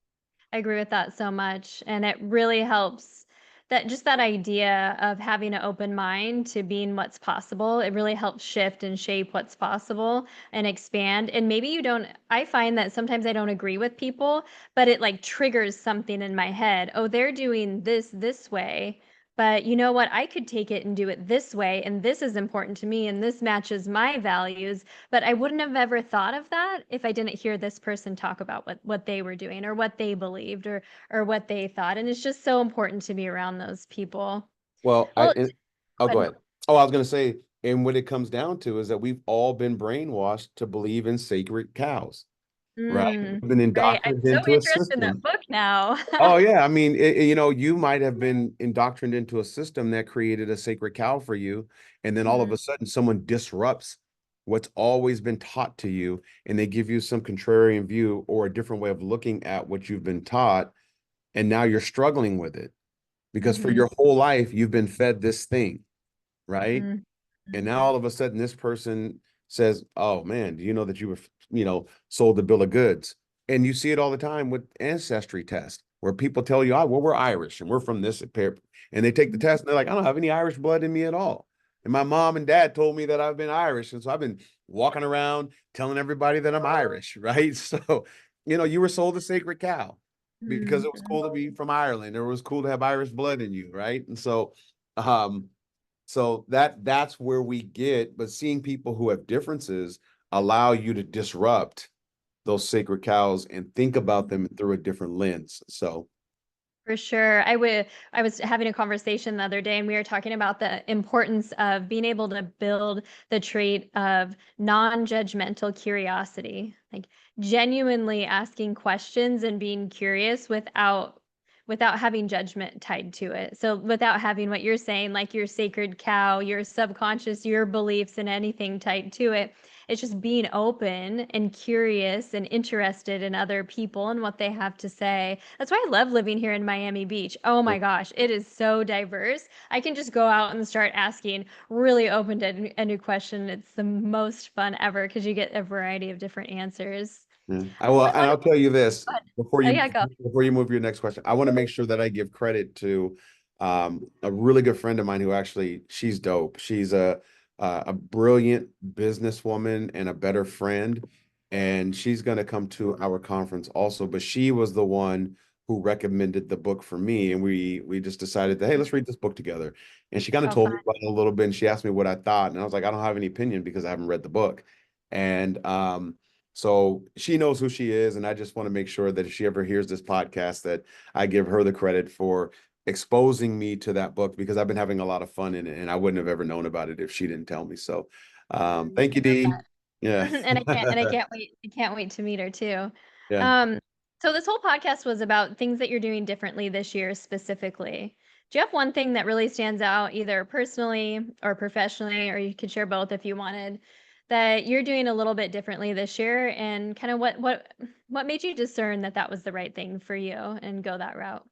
I agree with that so much, and it really helps that just that idea of having an open mind to being what's possible, it really helps shift and shape what's possible and expand. And maybe you don't I find that sometimes I don't agree with people, but it like triggers something in my head. Oh, they're doing this way. But you know what? I could take it and do it this way, and this is important to me, and this matches my values. But I wouldn't have ever thought of that if I didn't hear this person talk about what they were doing or what they believed or what they thought, and it's just so important to be around those people. well, Well, oh, go go ahead. ahead. Oh, I was going to say, and what it comes down to is that we've all been brainwashed to believe in sacred cows, right? Mm, We've been right. I'm indoctrinated so into a interested in that system. book now. Oh yeah, I mean, you might have been indoctrinated into a system that created a sacred cow for you, and then all of Mhm, a sudden someone disrupts what's always been taught to you, and they give you some contrarian view or a different way of looking at what you've been taught, and now you're struggling with it because for mhm, your whole life you've been fed this thing, right? mhm, And now all of a sudden this person says, "Oh man, do you know that you were, sold the bill of goods?" And you see it all the time with ancestry tests where people tell you, "Oh, well, we're Irish and we're from this pair." And they take the mhm, test and they're like, "I don't have any Irish blood in me at all." And my mom and dad told me that I've been Irish. And so I've been walking around telling everybody that I'm Irish, right? So, you were sold a sacred cow because mhm, it was mhm. cool to be from Ireland or it was cool to have Irish blood in you, right? And um, so that's where we get, but seeing people who have differences allow you to disrupt those sacred cows and think about them through a different lens. So, For sure. I was having a conversation the other day and we were talking about the importance of being able to build the trait of non-judgmental curiosity. Like genuinely asking questions and being curious without having judgment tied to it. So without having what you're saying, like your sacred cow, your subconscious, your beliefs and anything tied to it. It's just being open and curious and interested in other people and what they have to say. That's why I love living here in Miami Beach. Oh my gosh, it is so diverse. I can just go out and start asking really open-ended question. It's the most fun ever because you get a variety of different answers. Yeah. I will, What and what I'll tell you this what before Oh you yeah, go. move to your next question. I want to make sure that I give credit to a really good friend of mine who actually she's dope. She's a brilliant businesswoman and a better friend, and she's going to come to our conference also. But she was the one who recommended the book for me, and we just decided that hey, let's read this book together. And she kind of Oh, told fun. me about it a little bit, and she asked me what I thought, and I was like, I don't have any opinion because I haven't read the book. And so she knows who she is, and I just want to make sure that if she ever hears this podcast, that I give her the credit for exposing me to that book because I've been having a lot of fun in it, and I wouldn't have ever known about it if she didn't tell me. So, thank you, I love Dee. that. Yeah, And I can't wait to meet her too. yeah. Um, so this whole podcast was about things that you're doing differently this year specifically. Do you have one thing that really stands out, either personally or professionally, or you could share both if you wanted, that you're doing a little bit differently this year, and kind of what made you discern that that was the right thing for you and go that route?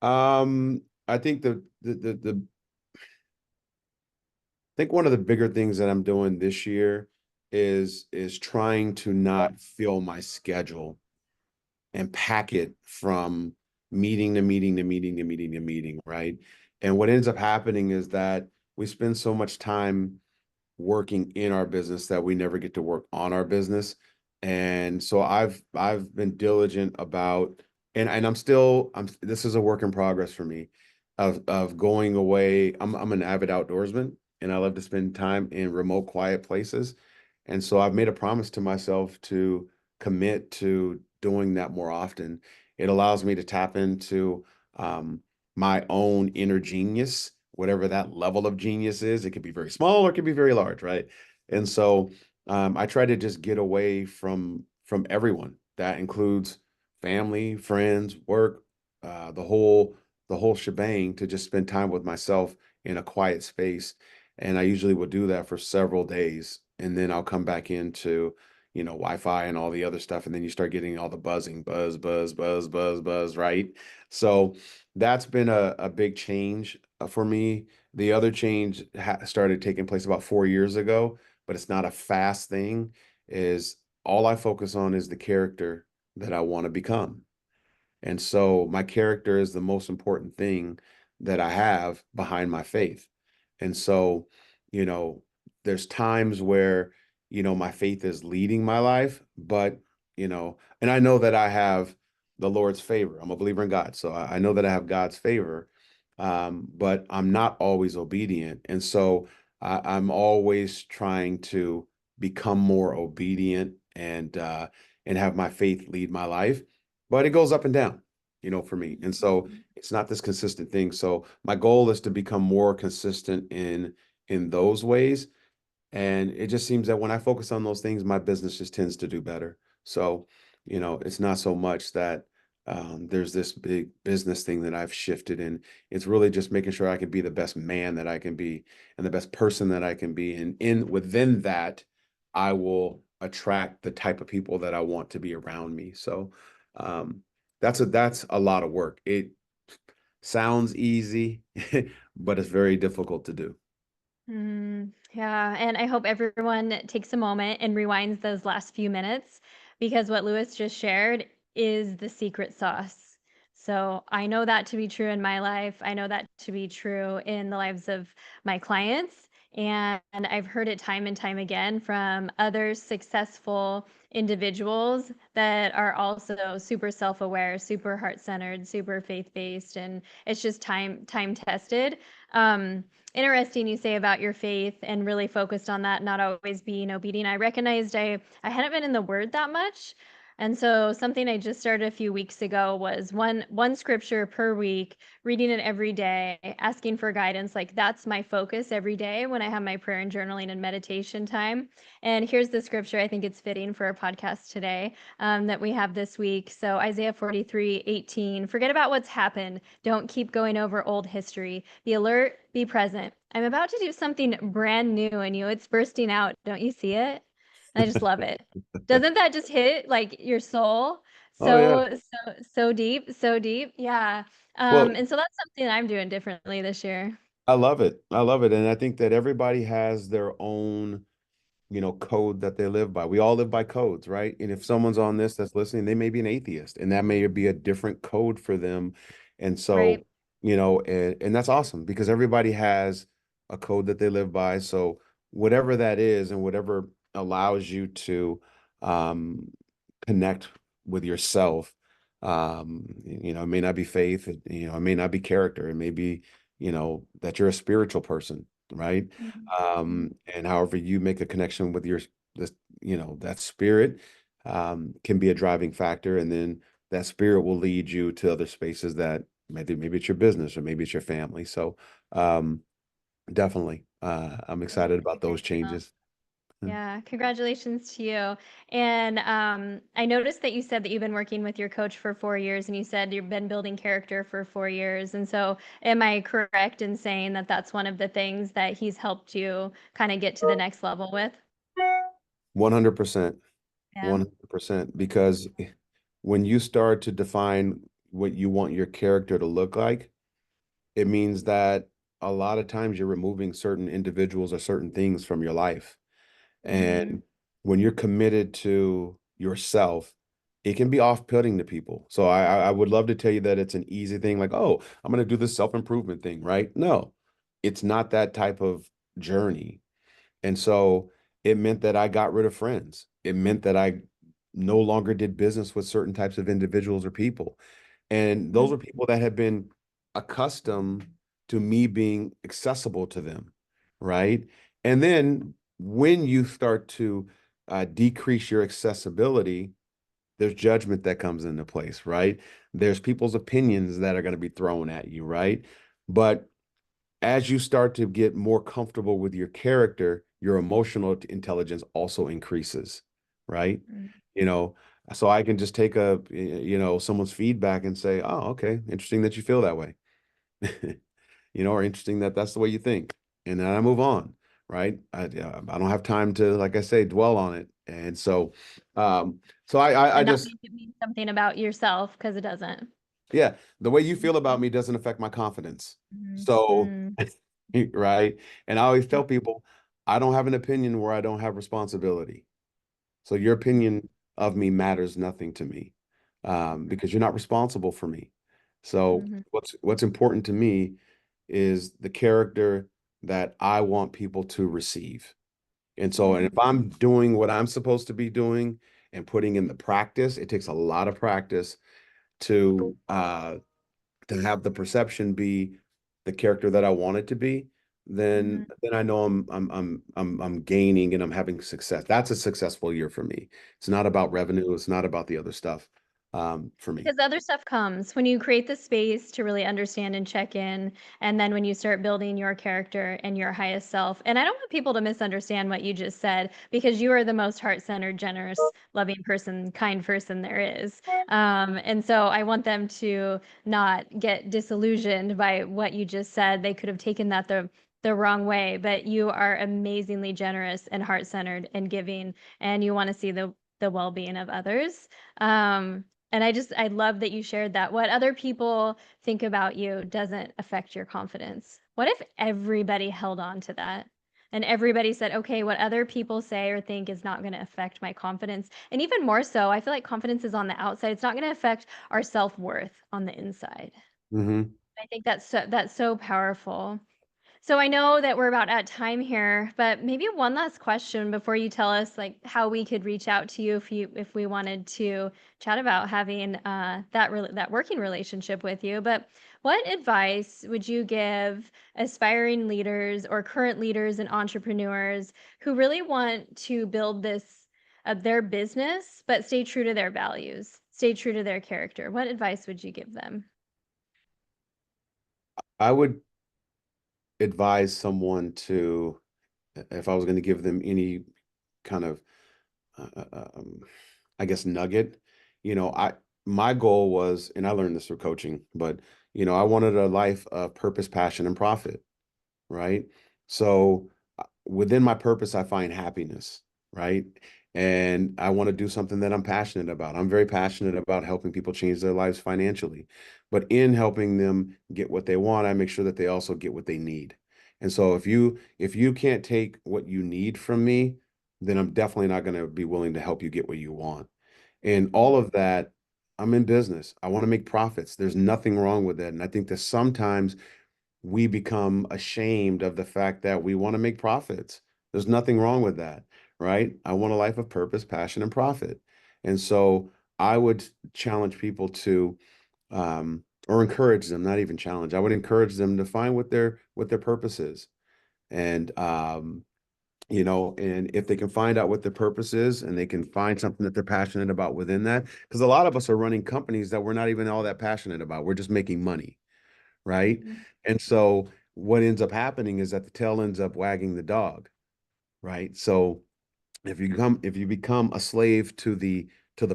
I think I think one of the bigger things that I'm doing this year is trying to not fill my schedule and pack it from meeting to meeting to meeting to meeting to meeting, right? And what ends up happening is that we spend so much time working in our business that we never get to work on our business. And so I've been diligent about and I'm this is a work in progress for me of going away. I'm an avid outdoorsman and I love to spend time in remote quiet places. And so I've made a promise to myself to commit to doing that more often. It allows me to tap into my own inner genius, whatever that level of genius is. It could be very small or it could be very large, right? And so I try to just get away from everyone. That includes family, friends, work, uh, the whole the whole shebang to just spend time with myself in a quiet space. And I usually will do that for several days. And then I'll come back into, Wi-Fi and all the other stuff. And then you start getting all the buzzing, buzz, buzz, buzz, buzz, buzz, right? So that's been a big change for me. The other change started taking place about 4 years ago, but it's not a fast thing. Is all I focus on is the character that I want to become. And so my character is the most important thing that I have behind my faith. And so, you know, there's times where, my faith is leading my life, but, and I know that I have the Lord's favor. I'm a believer in God. So I know that I have God's favor, but I'm not always obedient. And so I'm always trying to become more obedient and have my faith lead my life, but it goes up and down, for me. And so it's not this consistent thing. So my goal is to become more consistent in those ways. And it just seems that when I focus on those things, my business just tends to do better. So, it's not so much that there's this big business thing that I've shifted in. It's really just making sure I can be the best man that I can be and the best person that I can be. And within that, I will attract the type of people that I want to be around me. So um, that's a lot of work. It sounds easy, but it's very difficult to do. Yeah, and I hope everyone takes a moment and rewinds those last few minutes because what Lewis just shared is the secret sauce. So I know that to be true in my life. I know that to be true in the lives of my clients. And I've heard it time and time again from other successful individuals that are also super self-aware, super heart-centered, super faith-based, and it's just time tested. Um, Interesting you say about your faith and really focused on that, not always being obedient. I recognized I hadn't been in the Word that much, And so something I just started a few weeks ago was one scripture per week, reading it every day, asking for guidance. Like that's my focus every day when I have my prayer and journaling and meditation time. And here's the scripture. I think it's fitting for our podcast today that we have this week. So Isaiah 43:18. Forget about what's happened. Don't keep going over old history. Be alert, be present. I'm about to do something brand new in you. It's bursting out. Don't you see it? I just love it. Doesn't that just hit like your soul Oh yeah. so deep, so deep? Yeah. Well, And so that's something I'm doing differently this year. I love it. I love it. And I think that everybody has their own code that they live by. We all live by codes, right? And if someone's on this that's listening, they may be an atheist, and that may be a different code for them. And so, Right. and that's awesome because everybody has a code that they live by. So whatever that is, and whatever allows you to um, connect with yourself, it may not be faith, it may not be character, it may be, that you're a spiritual person, right? Mhm. Mhm. And however you make a connection with this, that spirit can be a driving factor. And then that spirit will lead you to other spaces that maybe it's your business or maybe it's your family. So um, definitely, I'm Yeah, excited about those figuring it out. changes. Yeah, congratulations to you. And I noticed that you said that you've been working with your coach for 4 years, and you said you've been building character for 4 years. And so, am I correct in saying that that's one of the things that he's helped you kind of get to the next level with? 100%. Yeah. 100%. Because when you start to define what you want your character to look like, it means that a lot of times you're removing certain individuals or certain things from your life. Hmm. And when you're committed to yourself, it can be off-putting to people. So I would love to tell you that it's an easy thing, like, oh, I'm going to do this self-improvement thing, right? No, it's not that type of journey. And so it meant that I got rid of friends. It meant that I no longer did business with certain types of individuals or people. And those are people that have been accustomed to me being accessible to them, right? And then when you start to decrease your accessibility, there's judgment that comes into place, right? There's people's opinions that are going to be thrown at you, right? But as you start to get more comfortable with your character, your emotional intelligence also increases, right? You know, so I can just take someone's feedback and say, "Oh, okay, interesting that you feel that way." Or interesting that that's the way you think. And then I move on, right? I don't have time to, like I say, dwell on it. And so um I And not just make it mean something about yourself because it doesn't. yeah, the way you feel about me doesn't affect my confidence. So Mm-hmm. right? And I always tell people, I don't have an opinion where I don't have responsibility. So your opinion of me matters nothing to me, because you're not responsible for me. So Mm-hmm. what's important to me is the character that I want people to receive. And Mm-hmm. if I'm doing what I'm supposed to be doing and putting in the practice, it takes a lot of practice to have the perception be the character that I want it to be, Mm-hmm. then I know I'm gaining and I'm having success. That's a successful year for me. It's not about revenue. It's not about the other stuff, for me. Because other stuff comes when you create the space to really understand and check in, and then when you start building your character and your highest self. And I don't want people to misunderstand what you just said because you are the most heart-centered, generous, loving person, kind person there is. And so I want them to not get disillusioned by what you just said. They could have taken that the wrong way, but you are amazingly generous and heart-centered and giving, and you want to see the well-being of others. And I love that you shared that. What other people think about you doesn't affect your confidence. What if everybody held on to that? And everybody said, okay, what other people say or think is not going to affect my confidence. And even more so, I feel like confidence is on the outside. It's not going to affect our self-worth on the inside. Hmm. I think that's so powerful. So I know that we're about at time here, but maybe one last question before you tell us like how we could reach out to you if we wanted to chat about having that working relationship with you. But what advice would you give aspiring leaders or current leaders and entrepreneurs who really want to build this their business, but stay true to their values, stay true to their character? What advice would you give them? I would advise someone to, if I was going to give them any kind of, uh, uh, um, I guess, nugget, my goal was, and I learned this through coaching, but, I wanted a life of purpose, passion, and profit, right? So within my purpose, I find happiness, right? And I want to do something that I'm passionate about. I'm very passionate about helping people change their lives financially. But in helping them get what they want, I make sure that they also get what they need. And so if you can't take what you need from me, then I'm definitely not going to be willing to help you get what you want. And all of that, I'm in business. I want to make profits. There's nothing wrong with that. And I think that sometimes we become ashamed of the fact that we want to make profits. There's nothing wrong with that, right? I want a life of purpose, passion, and profit. And so I would challenge people to, or encourage them, not even challenge. I would encourage them to find what their purpose is. And and if they can find out what their purpose is and they can find something that they're passionate about within that, because a lot of us are running companies that we're not even all that passionate about. We're just making money, right? Mhm. And so what ends up happening is that the tail ends up wagging the dog, right? So if you become a slave to the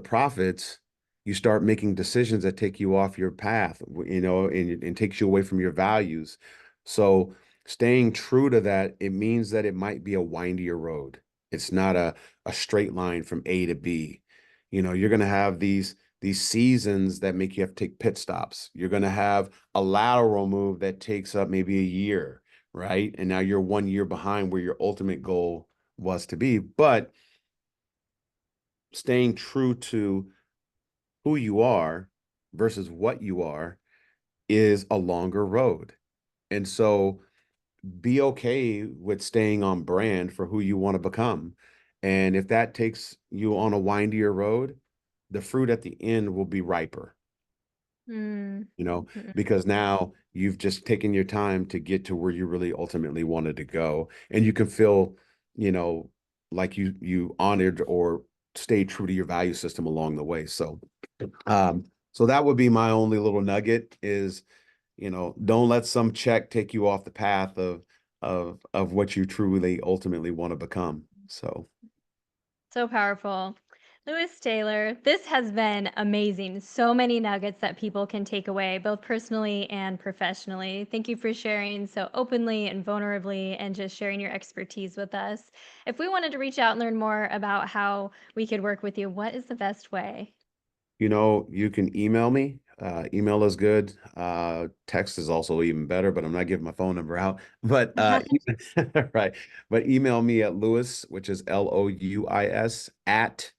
profits, you start making decisions that take you off your path, and takes you away from your values. So staying true to that, it means that it might be a windier road. It's not a straight line from A to B. You're going to have these seasons that make you have to take pit stops. You're going to have a lateral move that takes up maybe a year, right? And now you're 1 year behind where your ultimate goal was to be. But staying true to who you are versus what you are is a longer road. And so be okay with staying on brand for who you want to become. And if that takes you on a windier road, the fruit at the end will be riper, Mm. Mhm. because now you've just taken your time to get to where you really ultimately wanted to go. And you can feel, you know, like you honored or stayed true to your value system along the way. So that would be my only little nugget is, don't let some check take you off the path of what you truly ultimately want to become. So So powerful. Lewis Taylor, this has been amazing. So many nuggets that people can take away, both personally and professionally. Thank you for sharing so openly and vulnerably and just sharing your expertise with us. If we wanted to reach out and learn more about how we could work with you, what is the best way? you can email me. Email is good. Text is also even better, but I'm not giving my phone number out. But right. But email me at Lewis, which is Louis at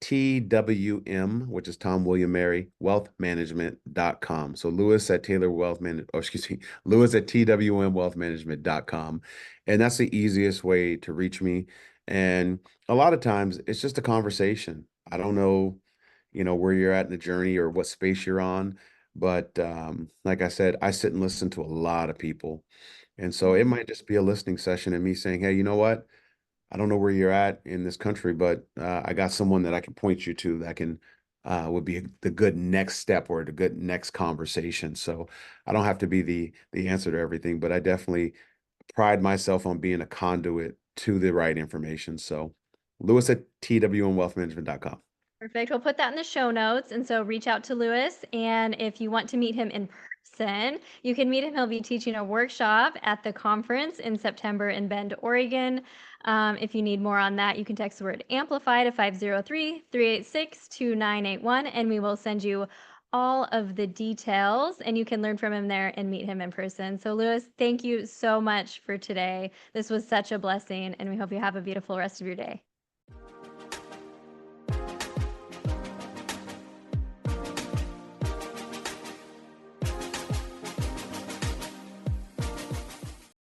TWM, which is Tom William Mary, wealthmanagement.com. So Lewis at Taylor Wealth Management, oh, excuse me, Lewis at TWM wealthmanagement.com. And that's the easiest way to reach me. And a lot of times it's just a conversation. I don't know, where you're at in the journey or what space you're on. But like I said, I sit and listen to a lot of people. And so it Mhm. might just be a listening session and me saying, hey, you know what? I don't know where you're at in this country, but I got someone that I can point you to that can would be the good next step or the good next conversation. So I don't have to be the answer to everything, but I definitely pride myself on being a conduit to the right information. So Lewis at twmwealthmanagement.com. Perfect. We'll put that in the show notes. And so reach out to Lewis. And if you want to meet him in person, you can meet him. He'll be teaching a workshop at the conference in September in Bend, Oregon. If you need more on that, you can text the word Amplify to 503-386-2981, and we will send you all of the details and you can learn from him there and meet him in person. So, Lewis, thank you so much for today. This was such a blessing, and we hope you have a beautiful rest of your day.